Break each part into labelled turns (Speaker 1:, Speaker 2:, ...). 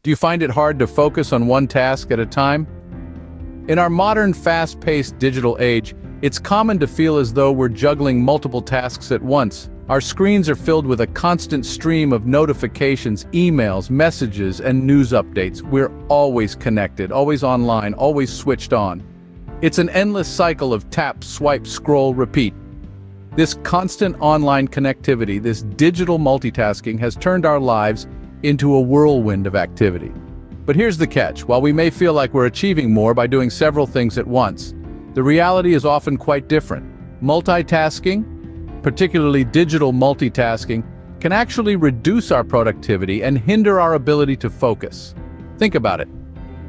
Speaker 1: Do you find it hard to focus on one task at a time? In our modern, fast-paced digital age, it's common to feel as though we're juggling multiple tasks at once. Our screens are filled with a constant stream of notifications, emails, messages, and news updates. We're always connected, always online, always switched on. It's an endless cycle of tap, swipe, scroll, repeat. This constant online connectivity, this digital multitasking, has turned our lives into a whirlwind of activity. But here's the catch: while we may feel like we're achieving more by doing several things at once, the reality is often quite different. Multitasking, particularly digital multitasking, can actually reduce our productivity and hinder our ability to focus. Think about it.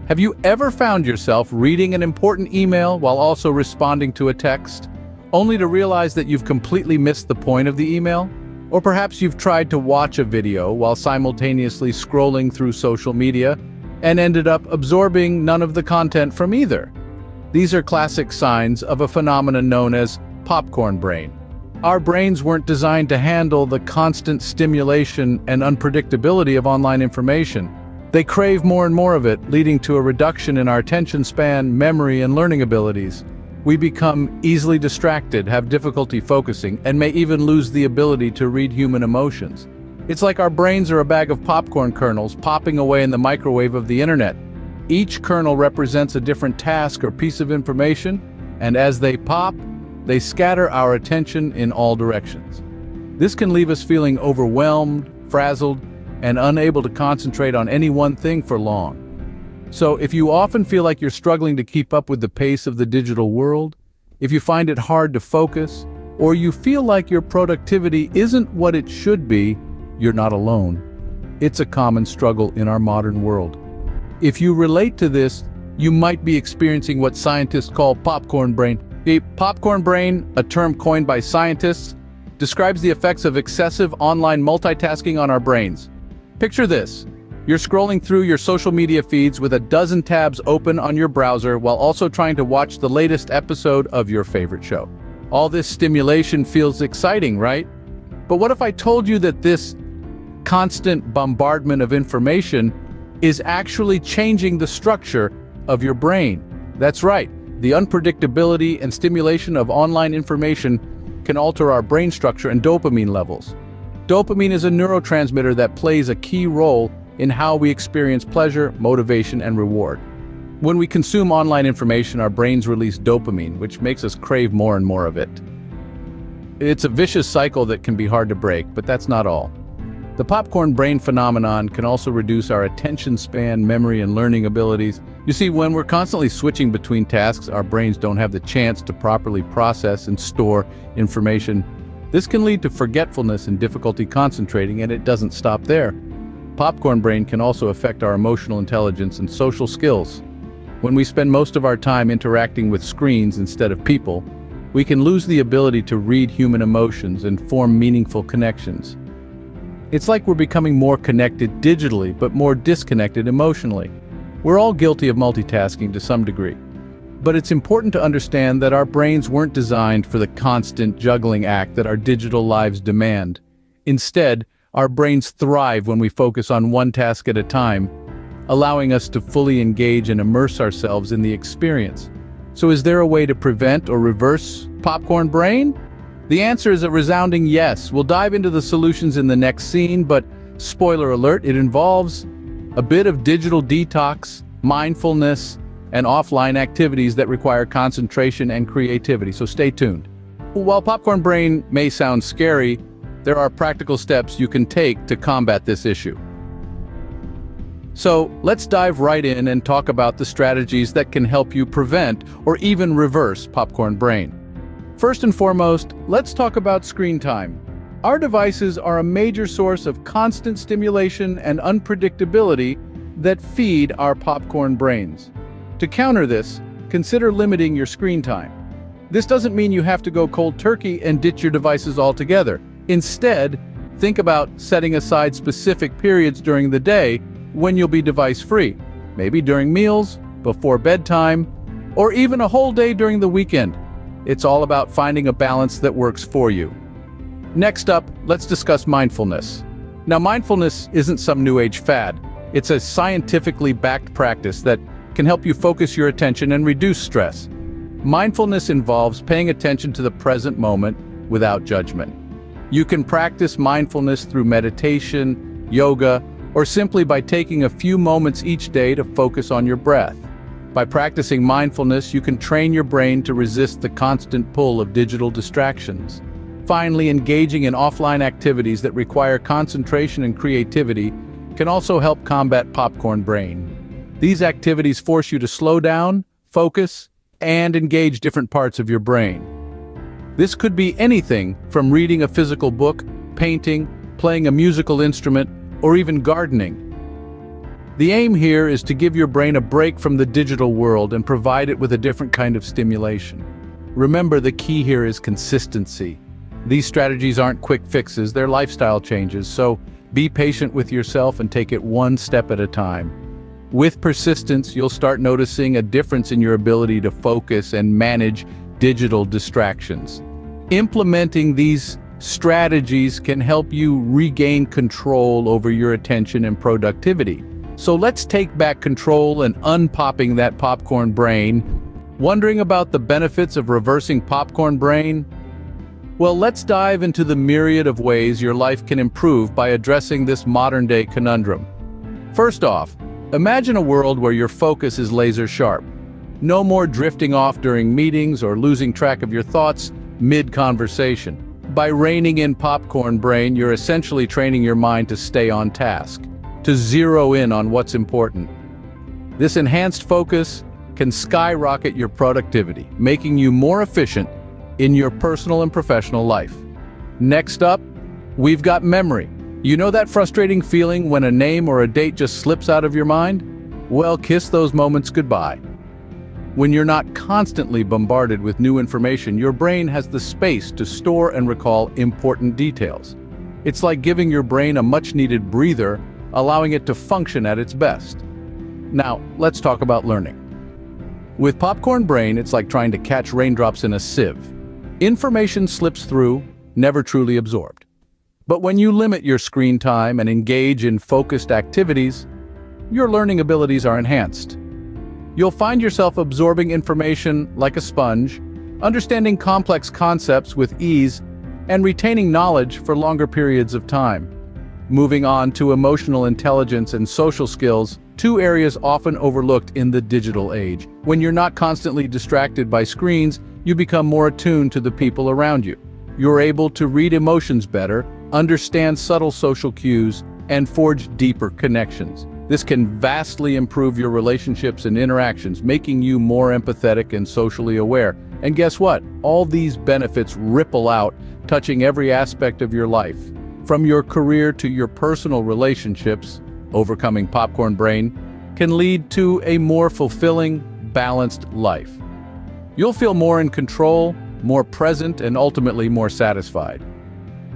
Speaker 1: Have you ever found yourself reading an important email while also responding to a text, only to realize that you've completely missed the point of the email? Or perhaps you've tried to watch a video while simultaneously scrolling through social media and ended up absorbing none of the content from either. These are classic signs of a phenomenon known as popcorn brain. Our brains weren't designed to handle the constant stimulation and unpredictability of online information. They crave more and more of it, leading to a reduction in our attention span, memory, and learning abilities. We become easily distracted, have difficulty focusing, and may even lose the ability to read human emotions. It's like our brains are a bag of popcorn kernels popping away in the microwave of the internet. Each kernel represents a different task or piece of information, and as they pop, they scatter our attention in all directions. This can leave us feeling overwhelmed, frazzled, and unable to concentrate on any one thing for long. So, if you often feel like you're struggling to keep up with the pace of the digital world, if you find it hard to focus, or you feel like your productivity isn't what it should be, you're not alone. It's a common struggle in our modern world. If you relate to this, you might be experiencing what scientists call popcorn brain. The popcorn brain, a term coined by scientists, describes the effects of excessive online multitasking on our brains. Picture this. You're scrolling through your social media feeds with a dozen tabs open on your browser while also trying to watch the latest episode of your favorite show. All this stimulation feels exciting, right? But what if I told you that this constant bombardment of information is actually changing the structure of your brain? That's right. The unpredictability and stimulation of online information can alter our brain structure and dopamine levels. Dopamine is a neurotransmitter that plays a key role in how we experience pleasure, motivation, and reward. When we consume online information, our brains release dopamine, which makes us crave more and more of it. It's a vicious cycle that can be hard to break, but that's not all. The popcorn brain phenomenon can also reduce our attention span, memory, and learning abilities. You see, when we're constantly switching between tasks, our brains don't have the chance to properly process and store information. This can lead to forgetfulness and difficulty concentrating, and it doesn't stop there. Popcorn brain can also affect our emotional intelligence and social skills. When we spend most of our time interacting with screens instead of people, we can lose the ability to read human emotions and form meaningful connections. It's like we're becoming more connected digitally, but more disconnected emotionally. We're all guilty of multitasking to some degree. But it's important to understand that our brains weren't designed for the constant juggling act that our digital lives demand. Instead, our brains thrive when we focus on one task at a time, allowing us to fully engage and immerse ourselves in the experience. So is there a way to prevent or reverse popcorn brain? The answer is a resounding yes. We'll dive into the solutions in the next scene, but spoiler alert, it involves a bit of digital detox, mindfulness, and offline activities that require concentration and creativity, so stay tuned. While popcorn brain may sound scary, there are practical steps you can take to combat this issue. So let's dive right in and talk about the strategies that can help you prevent or even reverse popcorn brain. First and foremost, let's talk about screen time. Our devices are a major source of constant stimulation and unpredictability that feed our popcorn brains. To counter this, consider limiting your screen time. This doesn't mean you have to go cold turkey and ditch your devices altogether. Instead, think about setting aside specific periods during the day when you'll be device-free, maybe during meals, before bedtime, or even a whole day during the weekend. It's all about finding a balance that works for you. Next up, let's discuss mindfulness. Now, mindfulness isn't some new age fad. It's a scientifically backed practice that can help you focus your attention and reduce stress. Mindfulness involves paying attention to the present moment without judgment. You can practice mindfulness through meditation, yoga, or simply by taking a few moments each day to focus on your breath. By practicing mindfulness, you can train your brain to resist the constant pull of digital distractions. Finally, engaging in offline activities that require concentration and creativity can also help combat popcorn brain. These activities force you to slow down, focus, and engage different parts of your brain. This could be anything from reading a physical book, painting, playing a musical instrument, or even gardening. The aim here is to give your brain a break from the digital world and provide it with a different kind of stimulation. Remember, the key here is consistency. These strategies aren't quick fixes, they're lifestyle changes, so be patient with yourself and take it one step at a time. With persistence, you'll start noticing a difference in your ability to focus and manage digital distractions. Implementing these strategies can help you regain control over your attention and productivity. So let's take back control and unpopping that popcorn brain. Wondering about the benefits of reversing popcorn brain? Well, let's dive into the myriad of ways your life can improve by addressing this modern-day conundrum. First off, imagine a world where your focus is laser sharp. No more drifting off during meetings or losing track of your thoughts mid-conversation. By reining in popcorn brain, you're essentially training your mind to stay on task, to zero in on what's important. This enhanced focus can skyrocket your productivity, making you more efficient in your personal and professional life. Next up, we've got memory. You know that frustrating feeling when a name or a date just slips out of your mind? Well, kiss those moments goodbye. When you're not constantly bombarded with new information, your brain has the space to store and recall important details. It's like giving your brain a much-needed breather, allowing it to function at its best. Now, let's talk about learning. With popcorn brain, it's like trying to catch raindrops in a sieve. Information slips through, never truly absorbed. But when you limit your screen time and engage in focused activities, your learning abilities are enhanced. You'll find yourself absorbing information like a sponge, understanding complex concepts with ease, and retaining knowledge for longer periods of time. Moving on to emotional intelligence and social skills, two areas often overlooked in the digital age. When you're not constantly distracted by screens, you become more attuned to the people around you. You're able to read emotions better, understand subtle social cues, and forge deeper connections. This can vastly improve your relationships and interactions, making you more empathetic and socially aware. And guess what? All these benefits ripple out, touching every aspect of your life. From your career to your personal relationships, overcoming popcorn brain can lead to a more fulfilling, balanced life. You'll feel more in control, more present, and ultimately more satisfied.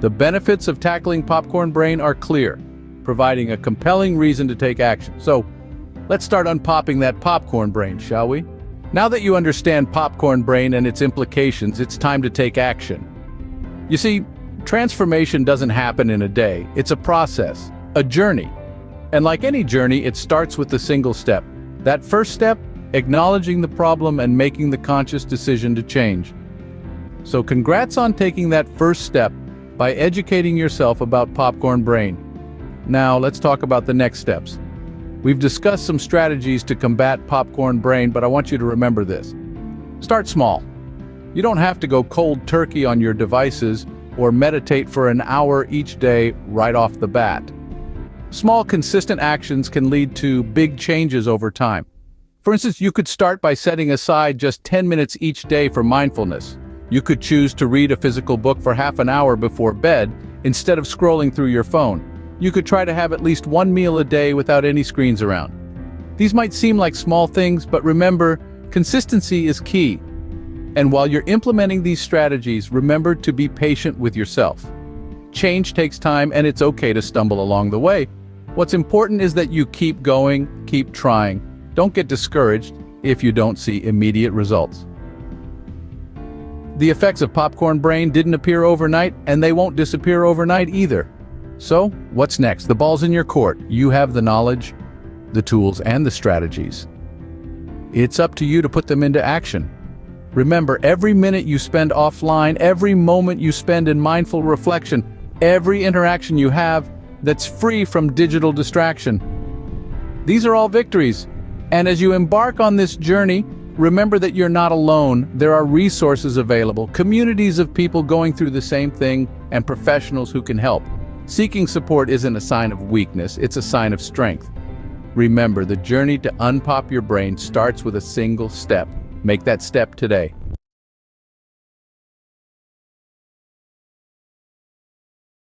Speaker 1: The benefits of tackling popcorn brain are clear, providing a compelling reason to take action. So, let's start unpopping that popcorn brain, shall we? Now that you understand popcorn brain and its implications, it's time to take action. You see, transformation doesn't happen in a day. It's a process, a journey. And like any journey, it starts with a single step. That first step, acknowledging the problem and making the conscious decision to change. So congrats on taking that first step by educating yourself about popcorn brain. Now let's talk about the next steps. We've discussed some strategies to combat popcorn brain, but I want you to remember this. Start small. You don't have to go cold turkey on your devices or meditate for an hour each day right off the bat. Small, consistent actions can lead to big changes over time. For instance, you could start by setting aside just 10 minutes each day for mindfulness. You could choose to read a physical book for half an hour before bed instead of scrolling through your phone. You could try to have at least one meal a day without any screens around. These might seem like small things, but remember, consistency is key. And while you're implementing these strategies, remember to be patient with yourself. Change takes time, and it's okay to stumble along the way. What's important is that you keep going, keep trying. Don't get discouraged if you don't see immediate results. The effects of popcorn brain didn't appear overnight, and they won't disappear overnight either. So, what's next? The ball's in your court. You have the knowledge, the tools, and the strategies. It's up to you to put them into action. Remember, every minute you spend offline, every moment you spend in mindful reflection, every interaction you have that's free from digital distraction. These are all victories. And as you embark on this journey, remember that you're not alone. There are resources available, communities of people going through the same thing, and professionals who can help. Seeking support isn't a sign of weakness, it's a sign of strength. Remember, the journey to unpop your brain starts with a single step. Make that step today.